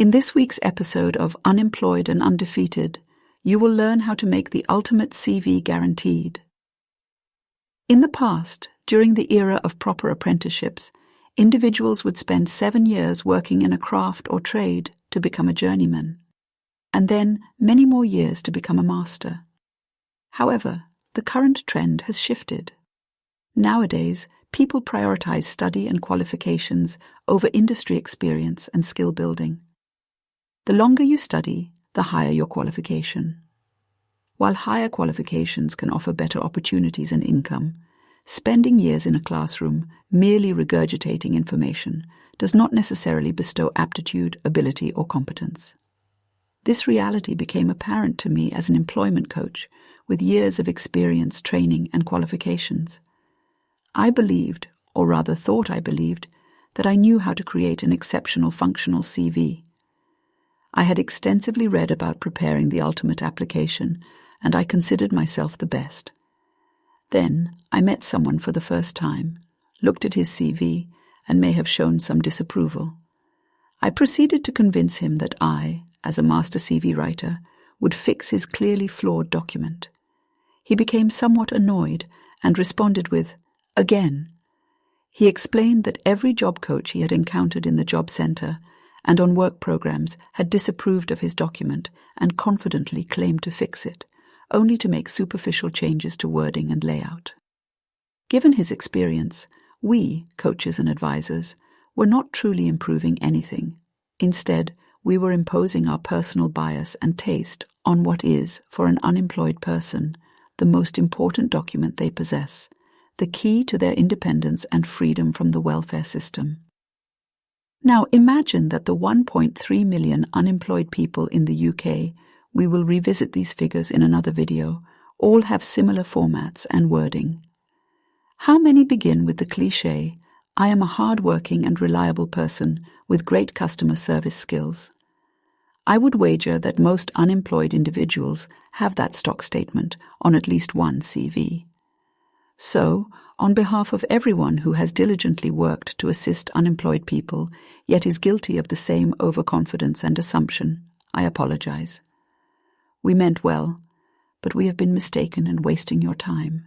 In this week's episode of Unemployed and Undefeated, you will learn how to make the ultimate CV guaranteed. In the past, during the era of proper apprenticeships, individuals would spend 7 years working in a craft or trade to become a journeyman, and then many more years to become a master. However, the current trend has shifted. Nowadays, people prioritize study and qualifications over industry experience and skill building. The longer you study, the higher your qualification. While higher qualifications can offer better opportunities and income, spending years in a classroom merely regurgitating information does not necessarily bestow aptitude, ability, or competence. This reality became apparent to me as an employment coach with years of experience, training, and qualifications. I believed, or rather thought I believed, that I knew how to create an exceptional functional CV. I had extensively read about preparing the ultimate application, and I considered myself the best. Then I met someone for the first time, looked at his CV, and may have shown some disapproval. I proceeded to convince him that I, as a master CV writer, would fix his clearly flawed document. He became somewhat annoyed and responded with, "Again." He explained that every job coach he had encountered in the job center and on work programs had disapproved of his document and confidently claimed to fix it, only to make superficial changes to wording and layout. Given his experience, we, coaches and advisors, were not truly improving anything. Instead, we were imposing our personal bias and taste on what is, for an unemployed person, the most important document they possess, the key to their independence and freedom from the welfare system. Now imagine that the 1.3 million unemployed people in the UK, we will revisit these figures in another video, all have similar formats and wording. How many begin with the cliché, "I am a hard-working and reliable person with great customer service skills"? I would wager that most unemployed individuals have that stock statement on at least one CV. So, on behalf of everyone who has diligently worked to assist unemployed people, yet is guilty of the same overconfidence and assumption, I apologize. We meant well, but we have been mistaken and wasting your time.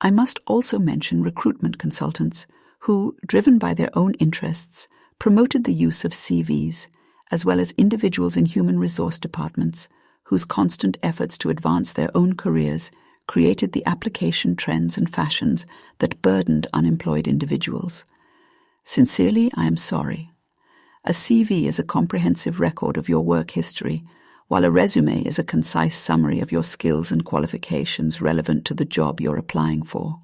I must also mention recruitment consultants who, driven by their own interests, promoted the use of CVs, as well as individuals in human resource departments whose constant efforts to advance their own careers created the application trends and fashions that burdened unemployed individuals. Sincerely, I am sorry. A CV is a comprehensive record of your work history, while a resume is a concise summary of your skills and qualifications relevant to the job you're applying for.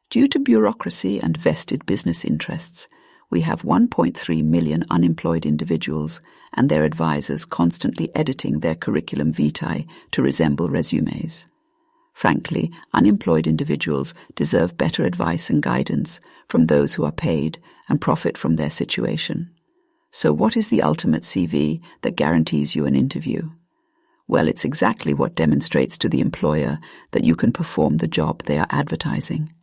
Due to bureaucracy and vested business interests, we have 1.3 million unemployed individuals and their advisors constantly editing their curriculum vitae to resemble resumes. Frankly, unemployed individuals deserve better advice and guidance from those who are paid and profit from their situation. So what is the ultimate CV that guarantees you an interview? Well, it's exactly what demonstrates to the employer that you can perform the job they are advertising.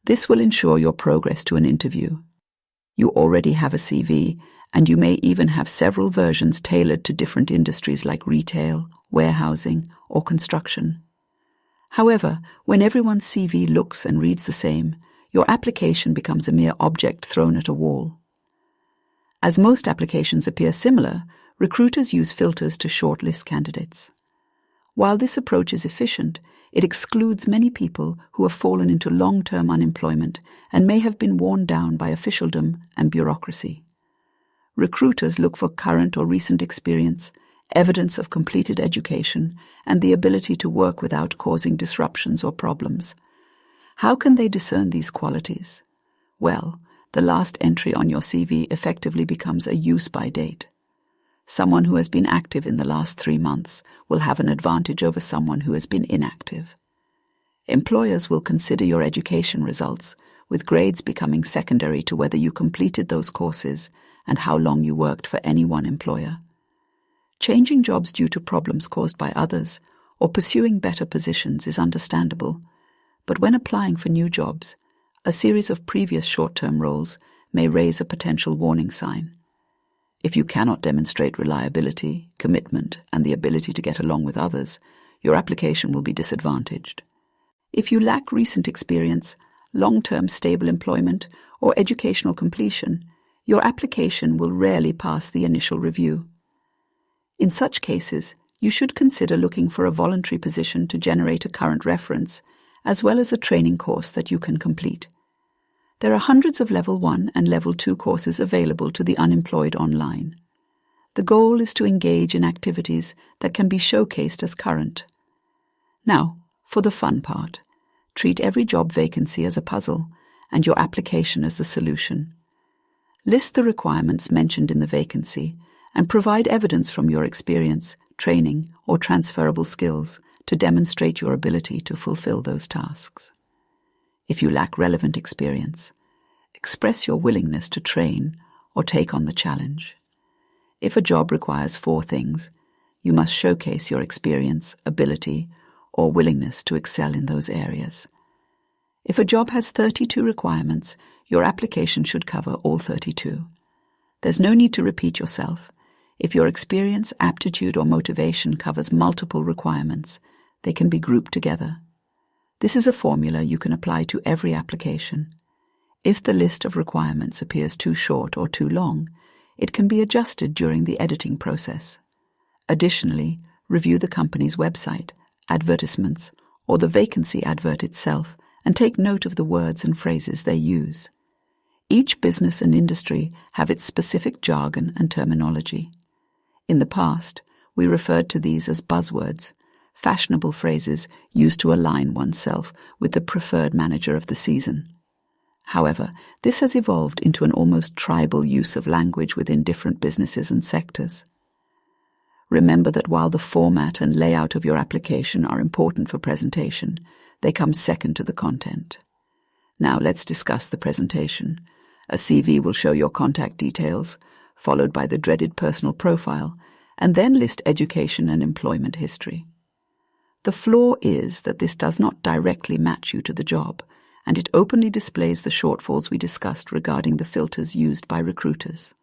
This will ensure your progress to an interview. You already have a CV, and you may even have several versions tailored to different industries like retail, warehousing, or construction. However, when everyone's CV looks and reads the same, your application becomes a mere object thrown at a wall. As most applications appear similar, recruiters use filters to shortlist candidates. While this approach is efficient, it excludes many people who have fallen into long-term unemployment and may have been worn down by officialdom and bureaucracy. Recruiters look for current or recent experience, evidence of completed education, and the ability to work without causing disruptions or problems. How can they discern these qualities? Well, the last entry on your CV effectively becomes a use-by date. Someone who has been active in the last 3 months will have an advantage over someone who has been inactive. Employers will consider your education results, with grades becoming secondary to whether you completed those courses and how long you worked for any one employer. Changing jobs due to problems caused by others or pursuing better positions is understandable, but when applying for new jobs, a series of previous short-term roles may raise a potential warning sign. If you cannot demonstrate reliability, commitment, and the ability to get along with others, your application will be disadvantaged. If you lack recent experience, long-term stable employment, or educational completion, your application will rarely pass the initial review. In such cases, you should consider looking for a voluntary position to generate a current reference, as well as a training course that you can complete. There are hundreds of Level 1 and Level 2 courses available to the unemployed online. The goal is to engage in activities that can be showcased as current. Now, for the fun part. Treat every job vacancy as a puzzle and your application as the solution. List the requirements mentioned in the vacancy and provide evidence from your experience, training, or transferable skills to demonstrate your ability to fulfill those tasks. If you lack relevant experience, express your willingness to train or take on the challenge. If a job requires 4 things, you must showcase your experience, ability, or willingness to excel in those areas. If a job has 32 requirements, your application should cover all 32. There's no need to repeat yourself. If your experience, aptitude, or motivation covers multiple requirements, they can be grouped together. This is a formula you can apply to every application. If the list of requirements appears too short or too long, it can be adjusted during the editing process. Additionally, review the company's website, advertisements, or the vacancy advert itself, and take note of the words and phrases they use. Each business and industry have its specific jargon and terminology. In the past, we referred to these as buzzwords, fashionable phrases used to align oneself with the preferred manager of the season. However, this has evolved into an almost tribal use of language within different businesses and sectors. Remember that while the format and layout of your application are important for presentation, they come second to the content. Now let's discuss the presentation. A CV will show your contact details, followed by the dreaded personal profile, and then list education and employment history. The flaw is that this does not directly match you to the job, and it openly displays the shortfalls we discussed regarding the filters used by recruiters.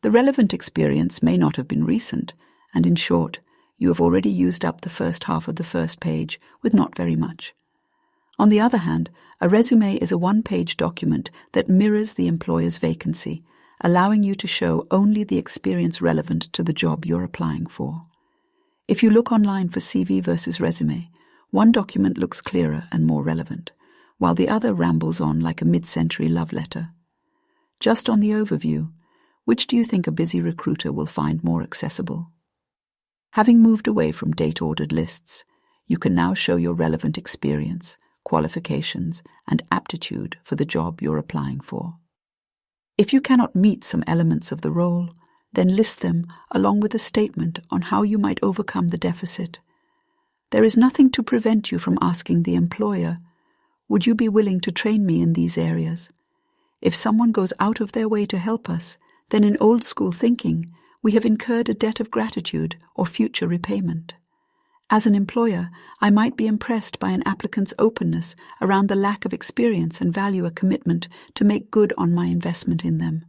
The relevant experience may not have been recent, and in short, you have already used up the first half of the first page with not very much. On the other hand, a resume is a one-page document that mirrors the employer's vacancy, allowing you to show only the experience relevant to the job you're applying for. If you look online for CV versus resume, one document looks clearer and more relevant, while the other rambles on like a mid-century love letter. Just on the overview, which do you think a busy recruiter will find more accessible? Having moved away from date-ordered lists, you can now show your relevant experience, qualifications, and aptitude for the job you're applying for. If you cannot meet some elements of the role, then list them along with a statement on how you might overcome the deficit. There is nothing to prevent you from asking the employer, "Would you be willing to train me in these areas?" If someone goes out of their way to help us, then in old-school thinking, we have incurred a debt of gratitude or future repayment. As an employer, I might be impressed by an applicant's openness around the lack of experience and value a commitment to make good on my investment in them.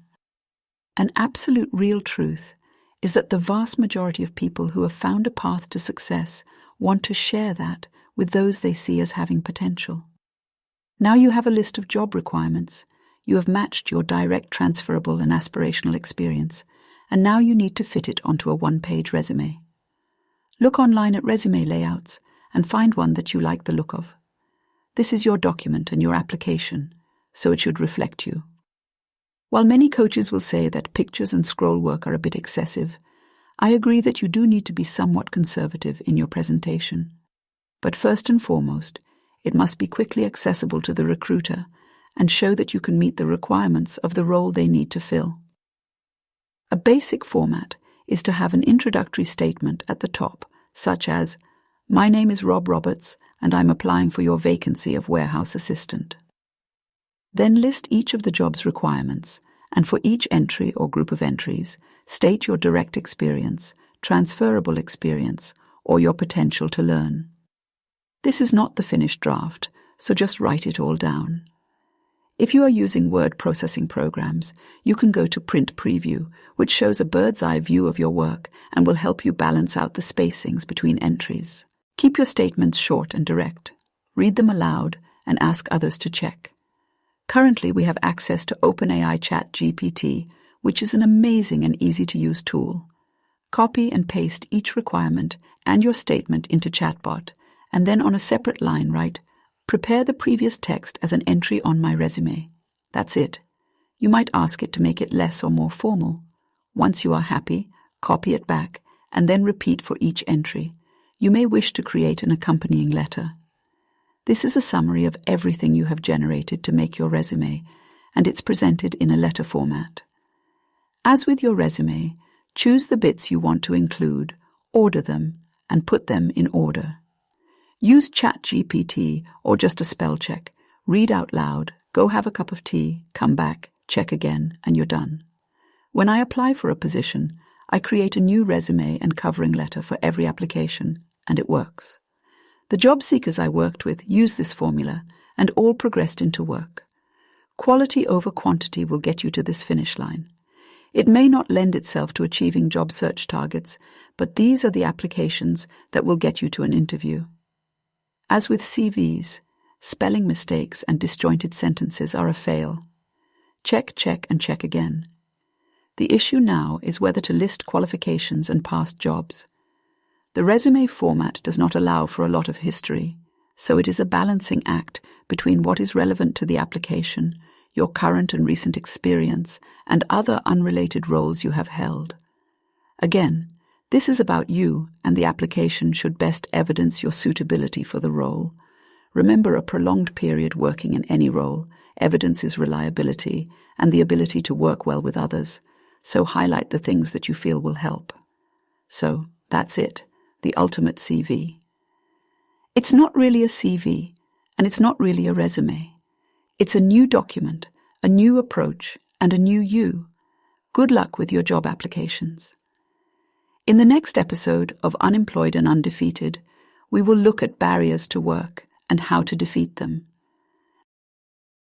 An absolute real truth is that the vast majority of people who have found a path to success want to share that with those they see as having potential. Now you have a list of job requirements, you have matched your direct transferable and aspirational experience, and now you need to fit it onto a one-page resume. Look online at resume layouts and find one that you like the look of. This is your document and your application, so it should reflect you. While many coaches will say that pictures and scroll work are a bit excessive, I agree that you do need to be somewhat conservative in your presentation. But first and foremost, it must be quickly accessible to the recruiter and show that you can meet the requirements of the role they need to fill. A basic format is to have an introductory statement at the top, such as, "My name is Rob Roberts, and I'm applying for your vacancy of warehouse assistant." Then list each of the job's requirements, and for each entry or group of entries, state your direct experience, transferable experience, or your potential to learn. This is not the finished draft, so just write it all down. If you are using word processing programs, you can go to Print Preview, which shows a bird's-eye view of your work and will help you balance out the spacings between entries. Keep your statements short and direct. Read them aloud and ask others to check. Currently, we have access to OpenAI ChatGPT, which is an amazing and easy-to-use tool. Copy and paste each requirement and your statement into Chatbot, and then on a separate line write, "Prepare the previous text as an entry on my resume." That's it. You might ask it to make it less or more formal. Once you are happy, copy it back, and then repeat for each entry. You may wish to create an accompanying letter. This is a summary of everything you have generated to make your resume, and it's presented in a letter format. As with your resume, choose the bits you want to include, order them, and put them in order. Use ChatGPT or just a spell check. Read out loud, go have a cup of tea, come back, check again, and you're done. When I apply for a position, I create a new resume and covering letter for every application, and it works. The job seekers I worked with used this formula, and all progressed into work. Quality over quantity will get you to this finish line. It may not lend itself to achieving job search targets, but these are the applications that will get you to an interview. As with CVs, spelling mistakes and disjointed sentences are a fail. Check, check, and check again. The issue now is whether to list qualifications and past jobs. The resume format does not allow for a lot of history, so it is a balancing act between what is relevant to the application, your current and recent experience, and other unrelated roles you have held. Again, this is about you, and the application should best evidence your suitability for the role. Remember, a prolonged period working in any role evidences reliability and the ability to work well with others, so highlight the things that you feel will help. So, that's it, the ultimate CV. It's not really a CV, and it's not really a resume. It's a new document, a new approach, and a new you. Good luck with your job applications. In the next episode of Unemployed and Undefeated, we will look at barriers to work and how to defeat them.